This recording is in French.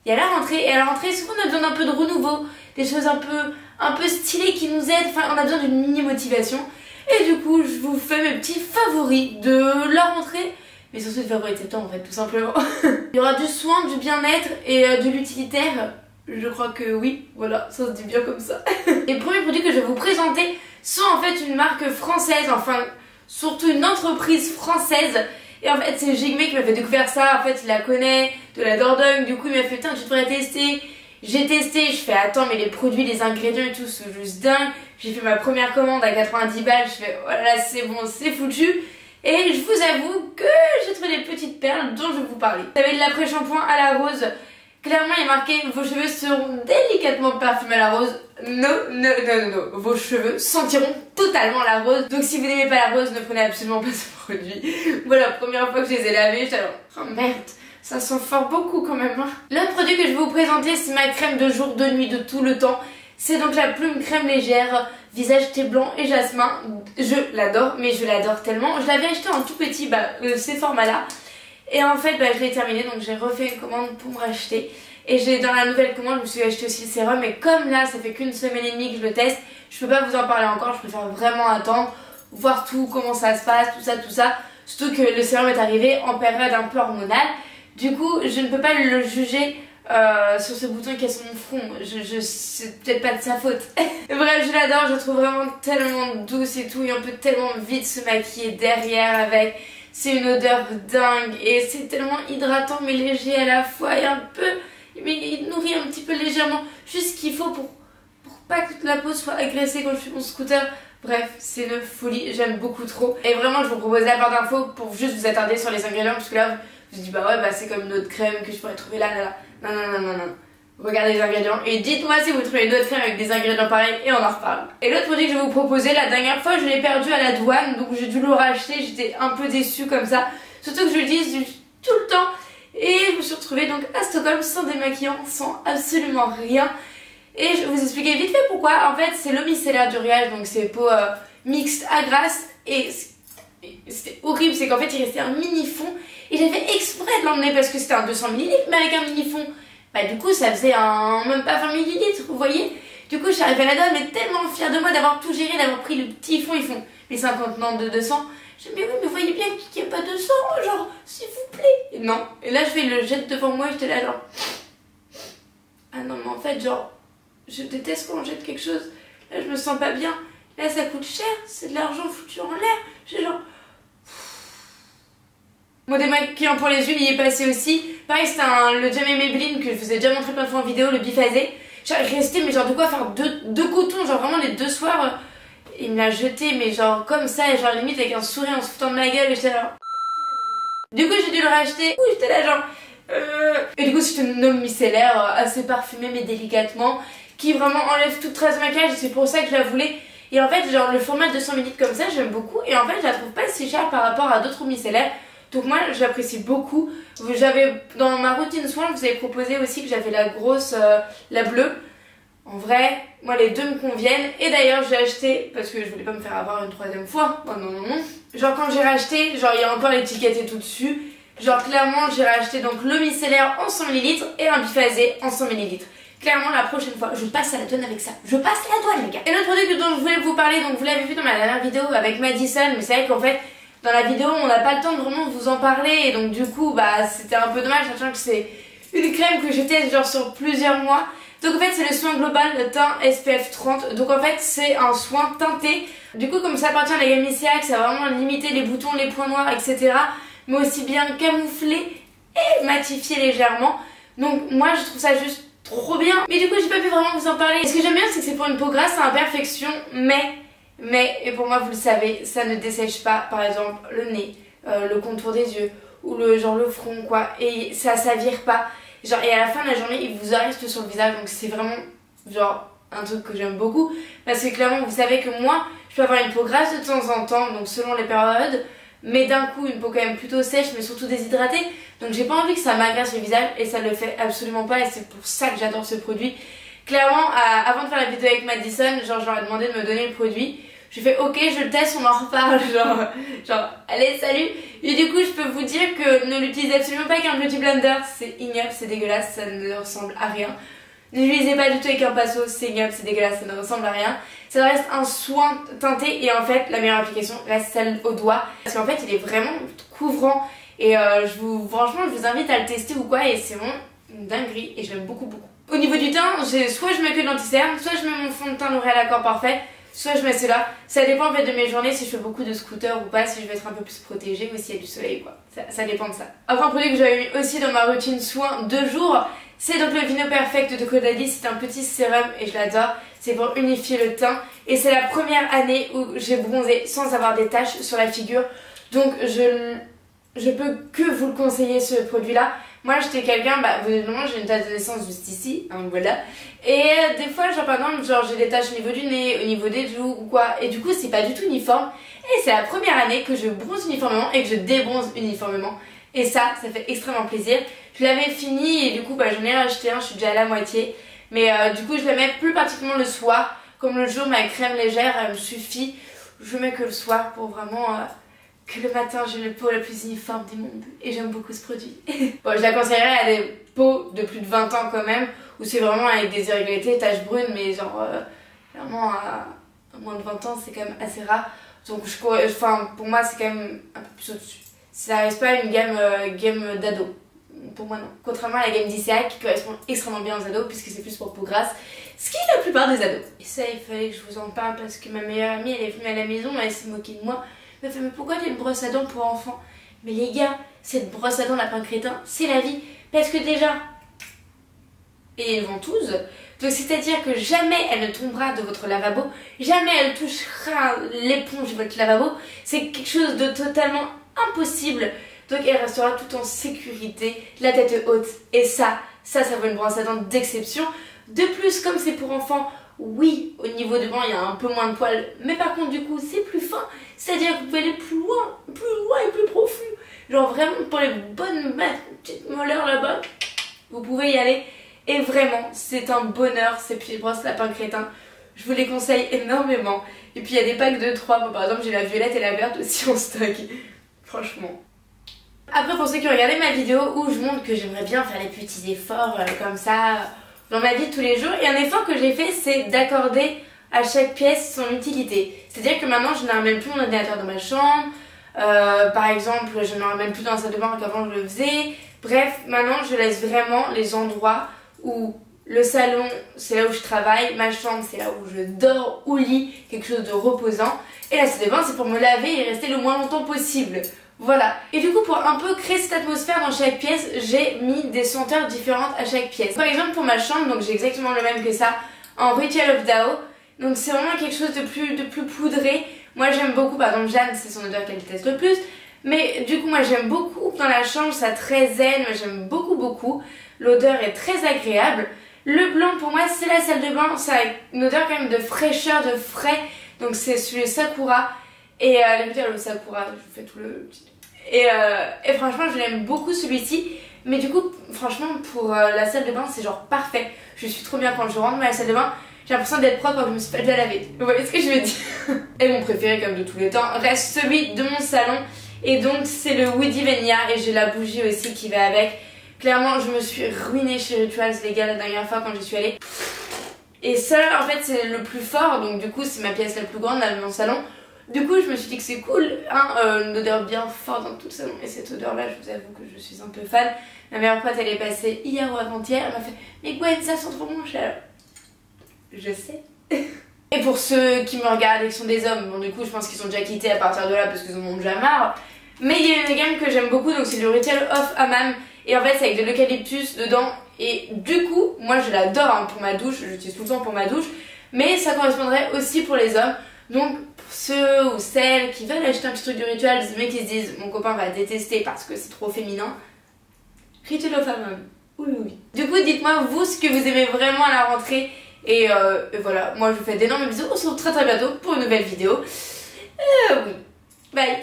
Il y a la rentrée, et à la rentrée souvent on a besoin d'un peu de renouveau, des choses un peu stylées qui nous aident, enfin on a besoin d'une mini motivation. Et du coup je vous fais mes petits favoris de la rentrée, mais surtout des favoris de septembre en fait, tout simplement. Il y aura du soin, du bien-être et de l'utilitaire. Je crois que oui, voilà, ça se dit bien comme ça. Les premiers produits que je vais vous présenter sont en fait une marque française, enfin surtout une entreprise française. Et en fait c'est Jigme qui m'a fait découvrir ça, en fait il la connaît de la Dordogne, du coup il m'a fait putain tu devrais tester. J'ai testé, je fais attends mais les produits, les ingrédients et tout c'est juste dingue. J'ai fait ma première commande à 90 balles, je fais voilà c'est bon, c'est foutu. Et je vous avoue que j'ai trouvé des petites perles dont je vais vous parler. Vous avez de l'après-shampoing à la rose. Clairement, il est marqué « Vos cheveux seront délicatement parfumés à la rose ». Non. Vos cheveux sentiront totalement la rose. Donc si vous n'aimez pas la rose, ne prenez absolument pas ce produit. Voilà, première fois que je les ai lavés, j'étais là « Oh merde, ça sent fort beaucoup quand même. Hein. » L'autre produit que je vais vous présenter, c'est ma crème de jour, de nuit, de tout le temps. C'est donc la Plume Crème Légère, visage thé blanc et jasmin. Je l'adore, mais je l'adore tellement. Je l'avais acheté en tout petit, ces formats-là. Et en fait je l'ai terminé, donc j'ai refait une commande pour me racheter. Et dans la nouvelle commande je me suis acheté aussi le sérum. Et comme là ça fait qu'une semaine et demie que je le teste, je peux pas vous en parler encore, je préfère vraiment attendre, voir tout, comment ça se passe, tout ça. Surtout que le sérum est arrivé en période un peu hormonale. Du coup je ne peux pas le juger sur ce bouton qui est sur mon front. C'est peut-être pas de sa faute. Bref, je l'adore, je la trouve vraiment tellement douce et tout. Et on peut tellement vite se maquiller derrière avec. C'est une odeur dingue et c'est tellement hydratant mais léger à la fois et un peu, mais il nourrit un petit peu légèrement, juste ce qu'il faut pour pas que la peau soit agressée quand je fais mon scooter. Bref, c'est une folie, j'aime beaucoup trop. Et vraiment je vous propose la barre d'infos pour juste vous attarder sur les ingrédients parce que là je vous dis bah ouais c'est comme une autre crème que je pourrais trouver là. Non. Regardez les ingrédients et dites-moi si vous trouvez une autre crème avec des ingrédients pareils et on en reparle. Et l'autre produit que je vais vous proposer, la dernière fois je l'ai perdu à la douane, donc j'ai dû le racheter, j'étais un peu déçue comme ça. Surtout que je l'utilise tout le temps et je me suis retrouvée donc à Stockholm sans démaquillant, sans absolument rien. Et je vais vous expliquer vite fait pourquoi. En fait c'est l'eau micellaire du Riage, donc c'est peau mixte à grasse et c'était horrible, c'est qu'en fait il restait un mini fond et j'ai fait exprès de l'emmener parce que c'était un 200 ml mais avec un mini fond. Du coup ça faisait même pas 20 ml, vous voyez. Du coup je suis arrivée à la donne mais tellement fière de moi d'avoir tout géré, d'avoir pris le petit fond, ils font les 50 non de 200. Je dis mais oui mais vous voyez bien qu'il n'y a pas de sang, genre s'il vous plaît. Et non, et là je fais le jet devant moi et j'étais là genre ah non mais en fait genre je déteste quand on jette quelque chose, là je me sens pas bien, là ça coûte cher, c'est de l'argent foutu en l'air, j'ai genre... Mon démaquillant pour les yeux il est passé aussi. Pareil c'était le Jamie Maybelline que je vous ai déjà montré plein de fois en vidéo, le biphasé. J'ai resté mais genre de quoi faire deux cotons, genre vraiment les 2 soirs. Il me l'a jeté mais genre comme ça et genre limite avec un sourire en se foutant de ma gueule et j'étais là. Du coup j'ai dû le racheter. Ouh j'étais là genre Et du coup c'est une eau micellaire assez parfumée mais délicatement, qui vraiment enlève toute trace de maquillage et c'est pour ça que je la voulais. Et en fait genre le format de 200 ml comme ça j'aime beaucoup et en fait je la trouve pas si chère par rapport à d'autres eaux micellaires. Donc moi j'apprécie beaucoup. J'avais dans ma routine soin, je vous avais proposé aussi que j'avais la grosse, la bleue. En vrai, moi les deux me conviennent. Et d'ailleurs j'ai acheté, parce que je voulais pas me faire avoir une 3e fois. Non. Genre quand j'ai racheté, genre il y a encore l'étiquette et tout dessus. Genre clairement j'ai racheté donc l'eau micellaire en 100 ml et un biphasé en 100 ml. Clairement la prochaine fois je passe à la douane avec ça. Je passe à la douane les gars. Et l'autre produit dont je voulais vous parler, donc vous l'avez vu dans ma dernière vidéo avec Madison, mais c'est vrai qu'en fait dans la vidéo on n'a pas le temps de vraiment vous en parler et donc du coup c'était un peu dommage sachant que c'est une crème que je teste genre sur plusieurs mois. Donc en fait c'est le soin global de teint SPF 30, donc en fait c'est un soin teinté. Du coup comme ça appartient à la gamme Missy Hacks, ça va vraiment limiter les boutons, les points noirs etc. Mais aussi bien camoufler et matifier légèrement. Donc moi je trouve ça juste trop bien. Mais du coup j'ai pas pu vraiment vous en parler. Et ce que j'aime bien c'est que c'est pour une peau grasse à imperfection mais, et pour moi vous le savez, ça ne dessèche pas par exemple le nez, le contour des yeux ou le front quoi, et ça s'avire pas, genre et à la fin de la journée il vous reste sur le visage, donc c'est vraiment genre un truc que j'aime beaucoup parce que clairement vous savez que moi je peux avoir une peau grasse de temps en temps, donc selon les périodes, mais d'un coup une peau quand même plutôt sèche mais surtout déshydratée, donc j'ai pas envie que ça m'agresse le visage et ça le fait absolument pas et c'est pour ça que j'adore ce produit. Clairement, avant de faire la vidéo avec Madison, genre je leur ai demandé de me donner le produit. Je fais ok, je le teste, on en reparle, genre allez salut. Et du coup je peux vous dire que ne l'utilisez absolument pas avec un beauty blender, c'est ignoble, c'est dégueulasse, ça ne ressemble à rien. Ne l'utilisez pas du tout avec un pinceau, c'est ignoble, c'est dégueulasse, ça ne ressemble à rien. Ça reste un soin teinté et en fait la meilleure application reste celle au doigt. Parce qu'en fait il est vraiment couvrant et franchement je vous invite à le tester ou quoi et c'est vraiment une dinguerie et je l'aime beaucoup. Au niveau du teint, soit je mets que de l'anti-cerne, soit je mets mon fond de teint L'Oréal Accord Parfait, soit je mets cela. Ça dépend en fait de mes journées, si je fais beaucoup de scooter ou pas, si je vais être un peu plus protégée ou s'il y a du soleil quoi. Ça dépend de ça. Après un produit que j'avais mis aussi dans ma routine soin de jour, c'est donc le Vino Perfect de Caudalie. C'est un petit sérum et je l'adore. C'est pour unifier le teint et c'est la première année où j'ai bronzé sans avoir des taches sur la figure. Donc je peux que vous le conseiller ce produit là. Moi j'étais quelqu'un, visiblement j'ai une date de naissance juste ici, hein, voilà. Et des fois genre par exemple j'ai des taches au niveau du nez, au niveau des joues ou quoi. Et du coup c'est pas du tout uniforme. Et c'est la première année que je bronze uniformément et que je débronze uniformément. Et ça fait extrêmement plaisir. Je l'avais fini et du coup j'en ai racheté un, je suis déjà à la moitié. Mais du coup je le mets plus particulièrement le soir. Comme le jour ma crème légère elle me suffit. Je mets que le soir pour vraiment... que le matin j'ai la peau la plus uniforme du monde et j'aime beaucoup ce produit. Bon, je la conseillerais à des peaux de plus de 20 ans quand même, où c'est vraiment avec des irrégularités, taches brunes, mais genre vraiment à moins de 20 ans c'est quand même assez rare. Donc pour moi c'est quand même un peu plus au-dessus. Ça reste pas une gamme d'ado. Pour moi non. Contrairement à la gamme d'ICEA qui correspond extrêmement bien aux ados puisque c'est plus pour peau grasse, ce qui est la plupart des ados. Et ça il fallait que je vous en parle parce que ma meilleure amie elle est venue à la maison, elle s'est moquée de moi. Elle me fait mais pourquoi tu as une brosse à dents pour enfants? Mais les gars, cette brosse à dents lapin crétin, c'est la vie. Parce que déjà, et une ventouse, donc c'est-à-dire que jamais elle ne tombera de votre lavabo, jamais elle touchera l'éponge de votre lavabo, c'est quelque chose de totalement impossible. Donc elle restera tout en sécurité, la tête haute, et ça vaut une brosse à dents d'exception. De plus, comme c'est pour enfants, oui, au niveau du banc, il y a un peu moins de poils, mais par contre, du coup, c'est plus fin. C'est-à-dire que vous pouvez aller plus loin et plus profond. Genre vraiment, pour les bonnes petites molaires là-bas, vous pouvez y aller. Et vraiment, c'est un bonheur, ces petites brosses lapin crétin. Je vous les conseille énormément. Et puis, il y a des packs de 3. Bon, par exemple, j'ai la violette et la verte aussi en stock. Franchement. Après, pour ceux qui ont regardé ma vidéo où je montre que j'aimerais bien faire les petits efforts comme ça dans ma vie de tous les jours, et un effort que j'ai fait c'est d'accorder à chaque pièce son utilité. C'est-à-dire que maintenant je ne ramène plus mon ordinateur dans ma chambre, par exemple je ne ramène plus dans la salle de bain qu'avant je le faisais. Bref, maintenant je laisse vraiment les endroits où le salon c'est là où je travaille, ma chambre c'est là où je dors ou lis, quelque chose de reposant, et la salle de bain c'est pour me laver et rester le moins longtemps possible. Voilà. Et du coup pour un peu créer cette atmosphère dans chaque pièce, j'ai mis des senteurs différentes à chaque pièce. Par exemple pour ma chambre, donc j'ai exactement le même que ça en Ritual of Dao. Donc c'est vraiment quelque chose de plus poudré. Moi j'aime beaucoup, par exemple Jeanne c'est son odeur qu'elle déteste le plus. Mais du coup moi j'aime beaucoup dans la chambre, ça très zen, moi j'aime beaucoup. L'odeur est très agréable. Le blanc pour moi c'est la salle de bain, ça a une odeur quand même de fraîcheur, de frais. Donc c'est celui Sakura. Et le Sakura, je vous fais tout le petit... Et franchement je l'aime beaucoup celui-ci. Mais du coup franchement pour la salle de bain c'est genre parfait. Je suis trop bien quand je rentre dans la salle de bain. J'ai l'impression d'être propre quand je me suis pas déjà lavée. Vous voyez ce que je veux dire? Et mon préféré comme de tous les temps reste celui de mon salon. Et donc c'est le Woody Venia. Et j'ai la bougie aussi qui va avec. Clairement je me suis ruinée chez Rituals les gars la dernière fois quand j'y suis allée. Et ça en fait c'est le plus fort. Donc du coup c'est ma pièce la plus grande là dans mon salon. Du coup je me suis dit que c'est cool hein, une odeur bien forte dans tout le salon. Et cette odeur là je vous avoue que je suis un peu fan. Ma meilleure pote elle est passée hier ou avant-hier. Elle m'a fait mais Gwen ça sent trop bon cher. Je sais. Et pour ceux qui me regardent et qui sont des hommes, bon du coup je pense qu'ils sont déjà quittés à partir de là parce qu'ils en ont déjà marre. Mais il y a une gamme que j'aime beaucoup, donc c'est le Ritual of Hammam. Et en fait c'est avec de l'eucalyptus dedans. Et du coup, moi je l'adore hein, pour ma douche, j'utilise tout le temps pour ma douche. Mais ça correspondrait aussi pour les hommes. Donc pour ceux ou celles qui veulent acheter un petit truc du Ritual, mais qui se disent mon copain va détester parce que c'est trop féminin, Ritual of Hammam. Oui. Du coup dites-moi vous ce que vous aimez vraiment à la rentrée. Et voilà, moi je vous fais d'énormes bisous, on se retrouve très bientôt pour une nouvelle vidéo. Oui, bye.